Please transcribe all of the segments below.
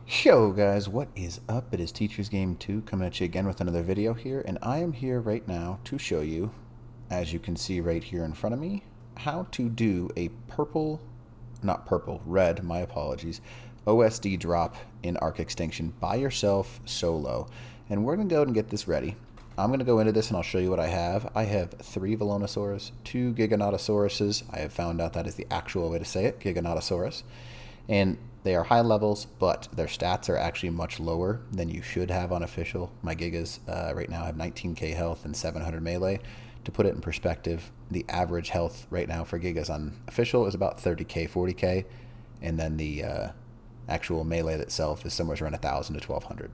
Yo guys, what is up? It is Teacher's Game 2 coming at you again with another video here, and I am here right now to show you, as you can see right here in front of me, how to do a red, my apologies, OSD drop in Arc Extinction by yourself solo. And we're going to go and get this ready. I'm going to go into this and I'll show you what I have. I have 3 velonosaurs, 2 Giganotosauruses. I have found out that is the actual way to say it, Giganotosaurus. And they are high levels, but their stats are actually much lower than you should have on official. My Gigas right now have 19k health and 700 melee. To put it in perspective, the average health right now for Gigas on official is about 30k, 40k, and then the actual melee itself is somewhere around 1,000 to 1,200.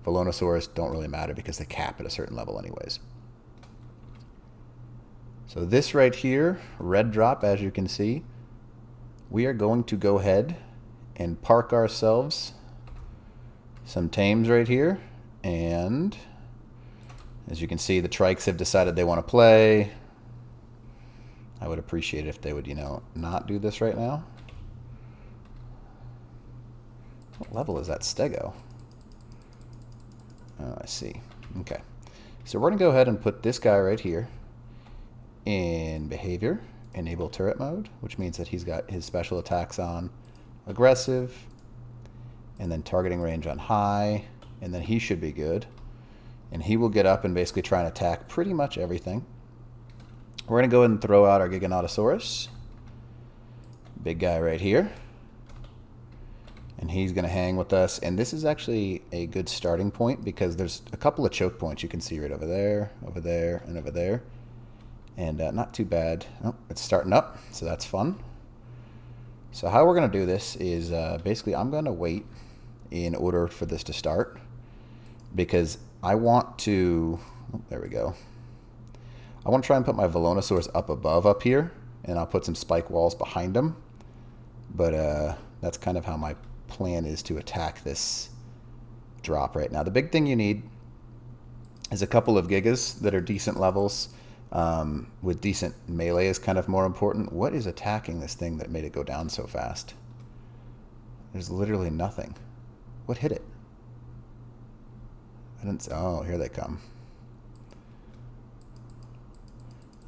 Velonosaurs don't really matter because they cap at a certain level anyways. So this right here, red drop, as you can see, we are going to go ahead and park ourselves some tames right here. And as you can see, the trikes have decided they want to play. I would appreciate it if they would, not do this right now. What level is that stego? Oh, I see. Okay. So we're going to go ahead and put this guy right here in behavior, enable turret mode, which means that he's got his special attacks on aggressive, and then targeting range on high, and then he should be good. And he will get up and basically try and attack pretty much everything. We're going to go ahead and throw out our Giganotosaurus. Big guy right here. And he's going to hang with us. And this is actually a good starting point because there's a couple of choke points you can see right over there, and over there. And not too bad. Oh, it's starting up, so that's fun. So how we're going to do this is basically I'm going to wait in order for this to start because I want to, oh, there we go. I want to try and put my velonosaurs up here, and I'll put some spike walls behind them. But that's kind of how my plan is to attack this drop right now. The big thing you need is a couple of gigas that are decent levels. With decent melee is kind of more important. What is attacking this thing that made it go down so fast? There's literally nothing. What hit it? I didn't. Oh, here they come.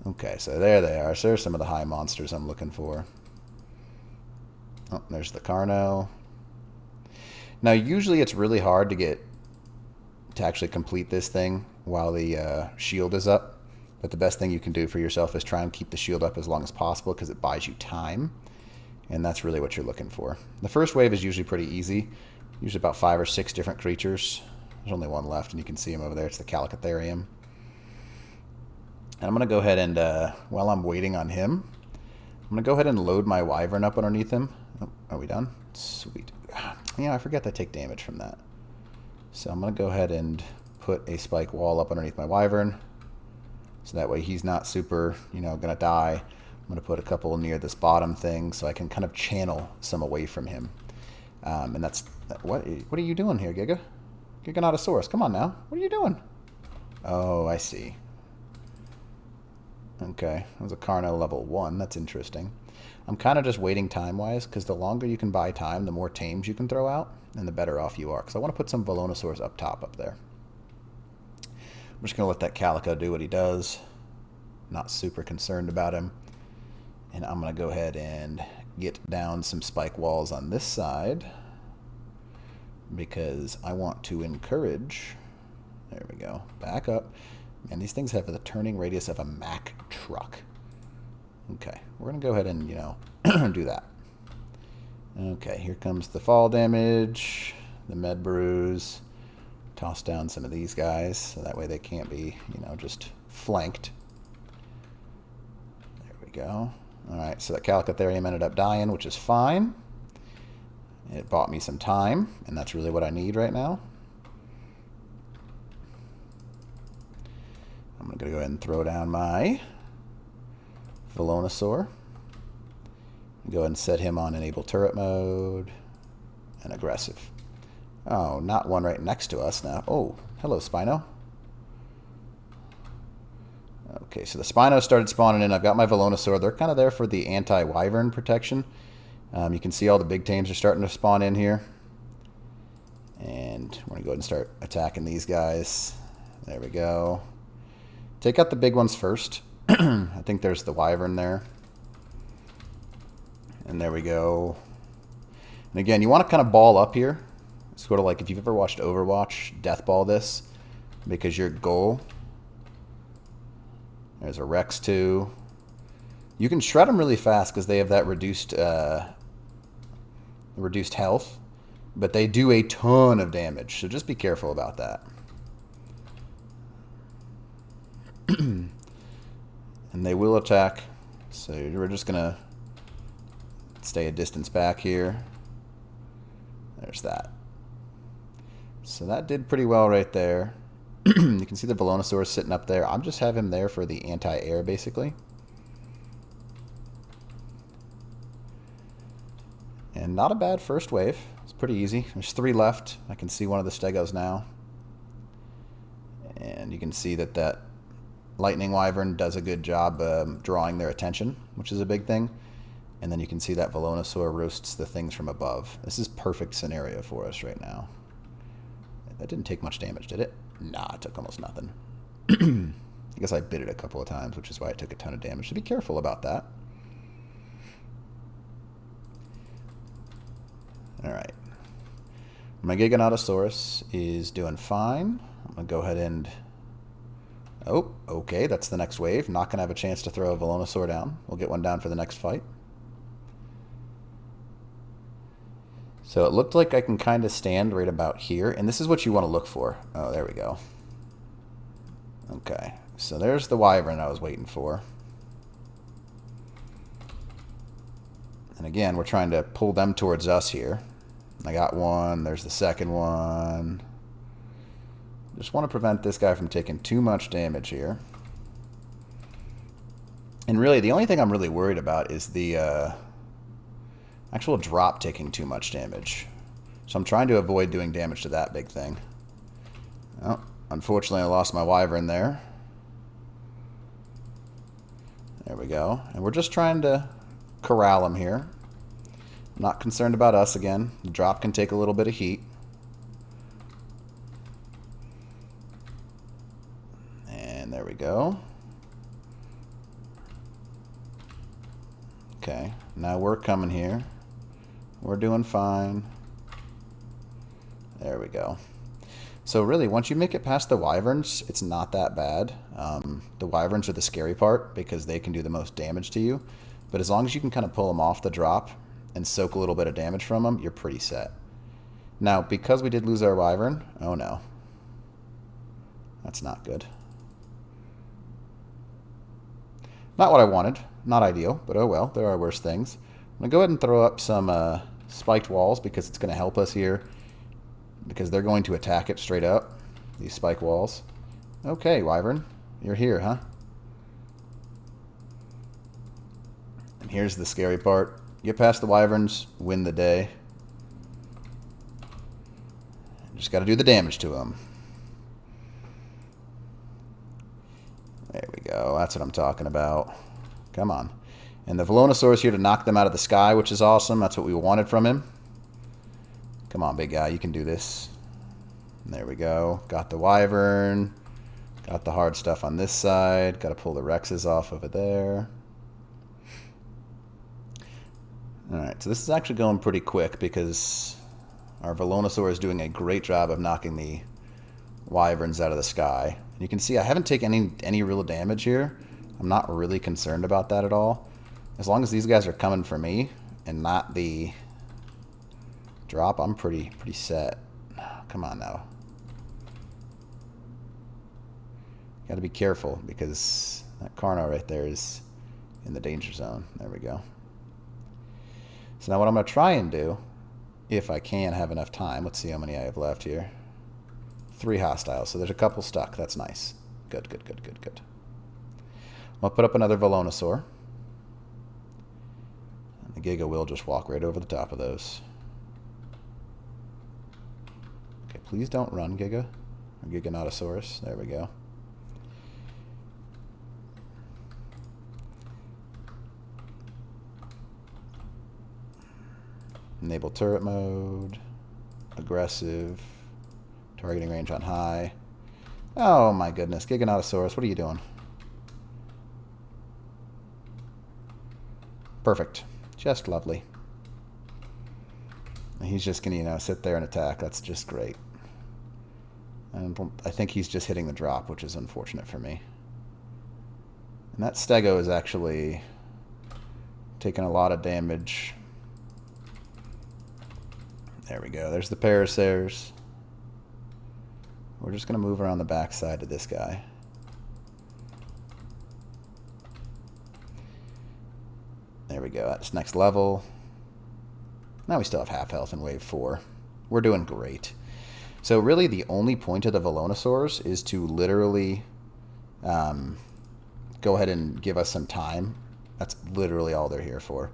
Okay, so there they are. So there's some of the high monsters I'm looking for. Oh, there's the Carno. Now, usually it's really hard to actually complete this thing while the shield is up. But the best thing you can do for yourself is try and keep the shield up as long as possible because it buys you time. And that's really what you're looking for. The first wave is usually pretty easy. Usually about 5 or 6 different creatures. There's only one left, and you can see him over there. It's the Calicotherium. And I'm going to go ahead and, while I'm waiting on him, I'm going to go ahead and load my Wyvern up underneath him. Oh, are we done? Sweet. Yeah, I forget to take damage from that. So I'm going to go ahead and put a spike wall up underneath my Wyvern. So that way he's not super, going to die. I'm going to put a couple near this bottom thing so I can kind of channel some away from him. And that's... What are you doing here, Giganotosaurus? Come on now. What are you doing? Oh, I see. Okay. That was a Carno level 1. That's interesting. I'm kind of just waiting time-wise because the longer you can buy time, the more tames you can throw out, and the better off you are. Because I want to put some velonosaurs up top up there. I'm just going to let that Calico do what he does. Not super concerned about him. And I'm going to go ahead and get down some spike walls on this side because I want to encourage... There we go. Back up. And these things have the turning radius of a Mack truck. Okay. We're going to go ahead and, do that. Okay. Here comes the fall damage, the med bruise. Toss down some of these guys so that way they can't be, just flanked. There we go. All right, so that Calicotherium ended up dying, which is fine. It bought me some time, and that's really what I need right now. I'm going to go ahead and throw down my Velonosaur. Go ahead and set him on enable turret mode and aggressive. Oh, not one right next to us now. Oh, hello, Spino. Okay, so the Spinos started spawning in. I've got my Velonosaur. They're kind of there for the anti-Wyvern protection. You can see all the big tames are starting to spawn in here. And we're going to go ahead and start attacking these guys. There we go. Take out the big ones first. I think there's the wyvern there. And there we go. And again, you want to kind of ball up here. Sort of like if you've ever watched Overwatch, death ball this. Because your goal... There's a Rex too. You can shred them really fast because they have that reduced health. But they do a ton of damage, so just be careful about that. And they will attack, so we're just going to stay a distance back here. There's that. So that did pretty well right there. You can see the velonosaur sitting up there. I'm just have him there for the anti-air, basically. And not a bad first wave. It's pretty easy. There's 3 left. I can see one of the stegos now. And you can see that that lightning wyvern does a good job drawing their attention, which is a big thing. And then you can see that velonosaur roasts the things from above. This is perfect scenario for us right now. That didn't take much damage, did it? Nah, it took almost nothing. I guess I bit it a couple of times, which is why it took a ton of damage. So be careful about that. Alright. My Giganotosaurus is doing fine. I'm going to go ahead and... Oh, okay, that's the next wave. Not going to have a chance to throw a velonosaur down. We'll get one down for the next fight. So it looked like I can kind of stand right about here. And this is what you want to look for. Oh, there we go. Okay, so there's the wyvern I was waiting for. And again, we're trying to pull them towards us here. I got one. There's the second one. Just want to prevent this guy from taking too much damage here. And really, the only thing I'm really worried about is the actual drop taking too much damage. So I'm trying to avoid doing damage to that big thing. Well, unfortunately, I lost my wyvern there. There we go. And we're just trying to corral him here. I'm not concerned about us again. The drop can take a little bit of heat. And there we go. Okay, now we're coming here. We're doing fine. There we go. So really, once you make it past the wyverns, it's not that bad. The wyverns are the scary part because they can do the most damage to you. But as long as you can kind of pull them off the drop and soak a little bit of damage from them, you're pretty set. Now, because we did lose our wyvern, oh no. That's not good. Not what I wanted. Not ideal, but oh well, there are worse things. I'm going to go ahead and throw up some spiked walls because it's going to help us here. Because they're going to attack it straight up. These spike walls. Okay, wyvern. You're here, huh? And here's the scary part. Get past the wyverns, win the day. Just got to do the damage to them. There we go. That's what I'm talking about. Come on. And the velonosaur is here to knock them out of the sky, which is awesome. That's what we wanted from him. Come on, big guy. You can do this. And there we go. Got the wyvern. Got the hard stuff on this side. Got to pull the Rexes off over there. Alright, so this is actually going pretty quick because our velonosaur is doing a great job of knocking the wyverns out of the sky. And you can see I haven't taken any real damage here. I'm not really concerned about that at all. As long as these guys are coming for me and not the drop, I'm pretty set. Come on now. Got to be careful because that Carno right there is in the danger zone. There we go. So now what I'm going to try and do, if I can have enough time, let's see how many I have left here. 3 hostiles, so there's a couple stuck. That's nice. Good, good, good, good, good. I'll put up another velonosaur. And the Giga will just walk right over the top of those. Okay, please don't run, Giga. Or Giganotosaurus. There we go. Enable turret mode. Aggressive. Targeting range on high. Oh my goodness. Giganotosaurus, what are you doing? Perfect. Just lovely. And he's just going to, sit there and attack. That's just great. And I think he's just hitting the drop, which is unfortunate for me. And that stego is actually taking a lot of damage. There we go. There's the Paracers. We're just going to move around the backside to this guy. There we go. That's next level. Now we still have half health in wave 4. We're doing great. So really the only point of the velonosaurs is to literally go ahead and give us some time. That's literally all they're here for.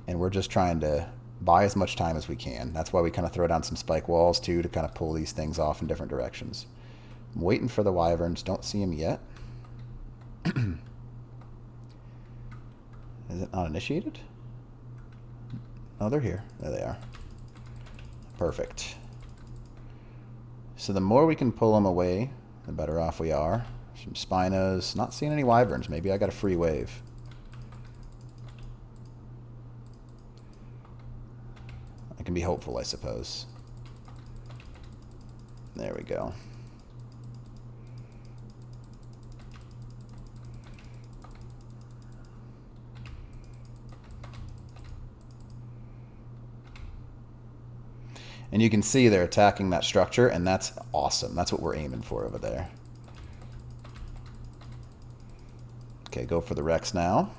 And we're just trying to buy as much time as we can. That's why we kind of throw down some spike walls too, to kind of pull these things off in different directions. I'm waiting for the wyverns. Don't see them yet. Is it not initiated? Oh, they're here. There they are. Perfect. So the more we can pull them away, the better off we are. Some Spinos. Not seeing any wyverns. Maybe I got a free wave. I can be hopeful, I suppose. There we go. And you can see they're attacking that structure, and that's awesome. That's what we're aiming for over there. Okay, go for the Rex now.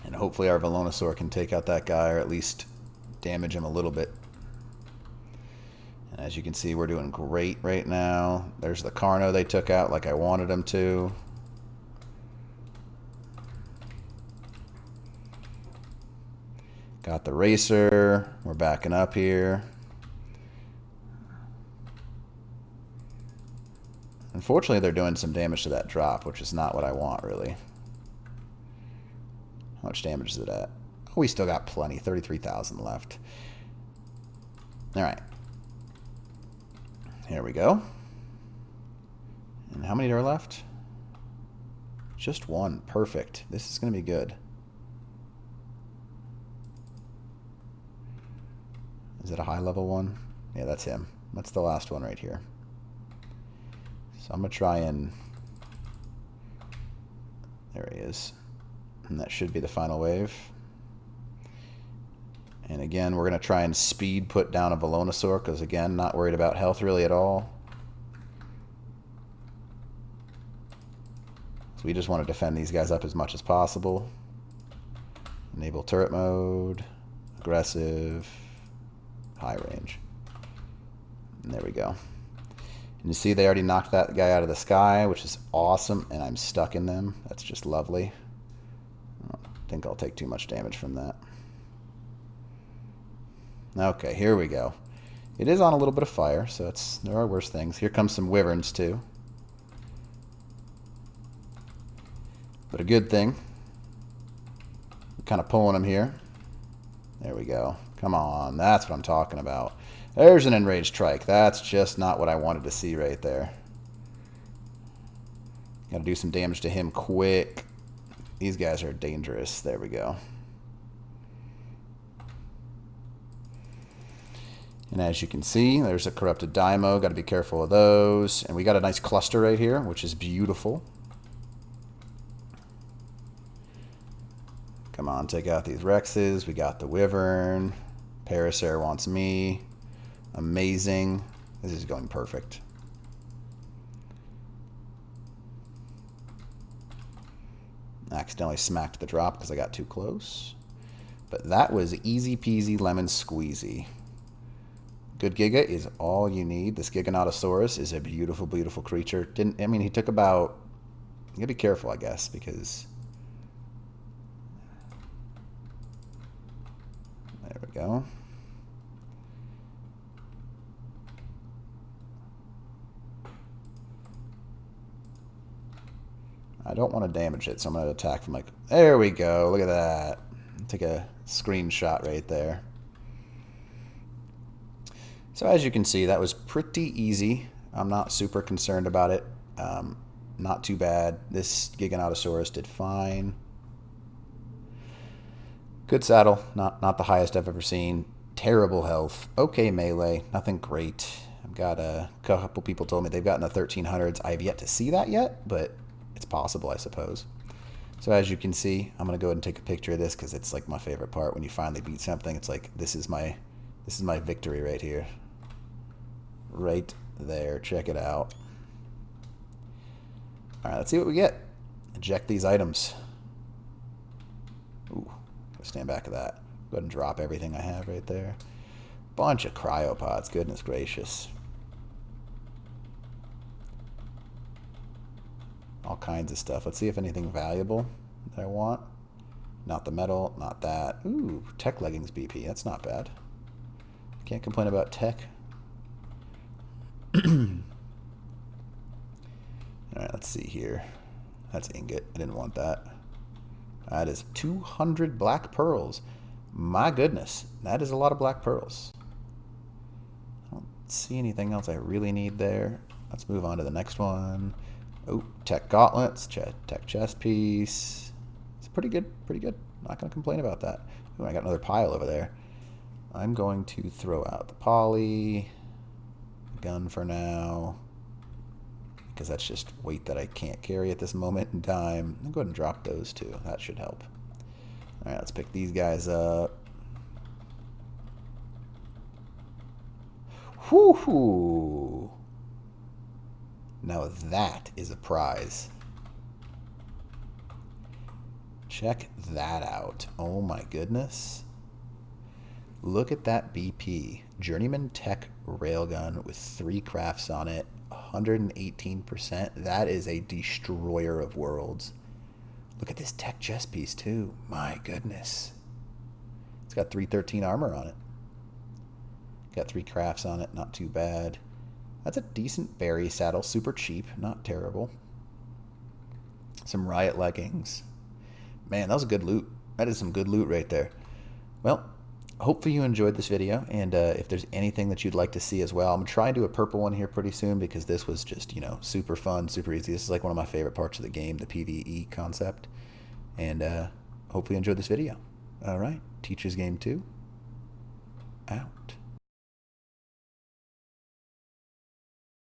And hopefully our velonosaur can take out that guy, or at least damage him a little bit. And as you can see, we're doing great right now. There's the Carno they took out like I wanted them to. Got the racer. We're backing up here. Unfortunately, they're doing some damage to that drop, which is not what I want, really. How much damage is it at? Oh, we still got plenty. 33,000 left. All right. Here we go. And how many are left? Just one. Perfect. This is going to be good. Is it a high level one? Yeah, that's him. That's the last one right here. So I'm going to try and... There he is. And that should be the final wave. And again, we're going to try and speed put down a velonosaur, because again, not worried about health really at all. So we just want to defend these guys up as much as possible. Enable turret mode. Aggressive. High range. And there we go. And you see they already knocked that guy out of the sky, which is awesome, and I'm stuck in them. That's just lovely. I don't think I'll take too much damage from that. Okay, here we go. It is on a little bit of fire, so there are worse things. Here comes some wyverns too. But a good thing. I'm kind of pulling them here. There we go. Come on, that's what I'm talking about. There's an enraged trike. That's just not what I wanted to see right there. Got to do some damage to him quick. These guys are dangerous. There we go. And as you can see, there's a corrupted Daimo. Got to be careful of those. And we got a nice cluster right here, which is beautiful. Come on, take out these Rexes. We got the Wyvern. Parasaur wants me. Amazing. This is going perfect. Accidentally smacked the drop because I got too close. But that was easy peasy lemon squeezy. Good Giga is all you need. This Giganotosaurus is a beautiful, beautiful creature. He took about... You gotta be careful, I guess, because... There we go. I don't want to damage it, so I'm going to attack from like... There we go. Look at that. take a screenshot right there. So as you can see, that was pretty easy. I'm not super concerned about it. Not too bad. This Giganotosaurus did fine. Good saddle, not the highest I've ever seen. Terrible health. Okay melee, nothing great. I've got a couple people told me they've gotten the 1300s. I have yet to see that yet, but it's possible, I suppose. So as you can see, I'm gonna go ahead and take a picture of this because it's like my favorite part when you finally beat something. It's like this is my victory right here. Right there. Check it out. All right, let's see what we get. Eject these items. Ooh, gotta stand back of that. Go ahead and drop everything I have right there. Bunch of cryopods, goodness gracious. All kinds of stuff. Let's see if anything valuable that I want. Not the metal, not that. Ooh, tech leggings BP, that's not bad. Can't complain about tech. Alright, let's see here. That's ingot. I didn't want that. That is 200 black pearls. My goodness, that is a lot of black pearls. I don't see anything else I really need there. Let's move on to the next one. Oh, tech gauntlets, tech chest piece. It's pretty good, pretty good. Not going to complain about that. Ooh, I got another pile over there. I'm going to throw out the poly. Gun for now. Because that's just weight that I can't carry at this moment in time. I'll go ahead and drop those too. That should help. Alright, let's pick these guys up. Whoo-hoo! Now that is a prize. Check that out. Oh my goodness. Look at that BP. Journeyman Tech Railgun with 3 crafts on it. 118%. That is a destroyer of worlds. Look at this tech chest piece too. My goodness. It's got 313 armor on it. Got 3 crafts on it. Not too bad. That's a decent berry saddle. Super cheap. Not terrible. Some riot leggings. Man, that was a good loot. That is some good loot right there. Well, hopefully you enjoyed this video, and if there's anything that you'd like to see as well, I'm going to try and do a purple one here pretty soon because this was just, you know, super fun, super easy. This is like one of my favorite parts of the game, the PvE concept. And hopefully you enjoyed this video. All right, Teacher's Game 2, out.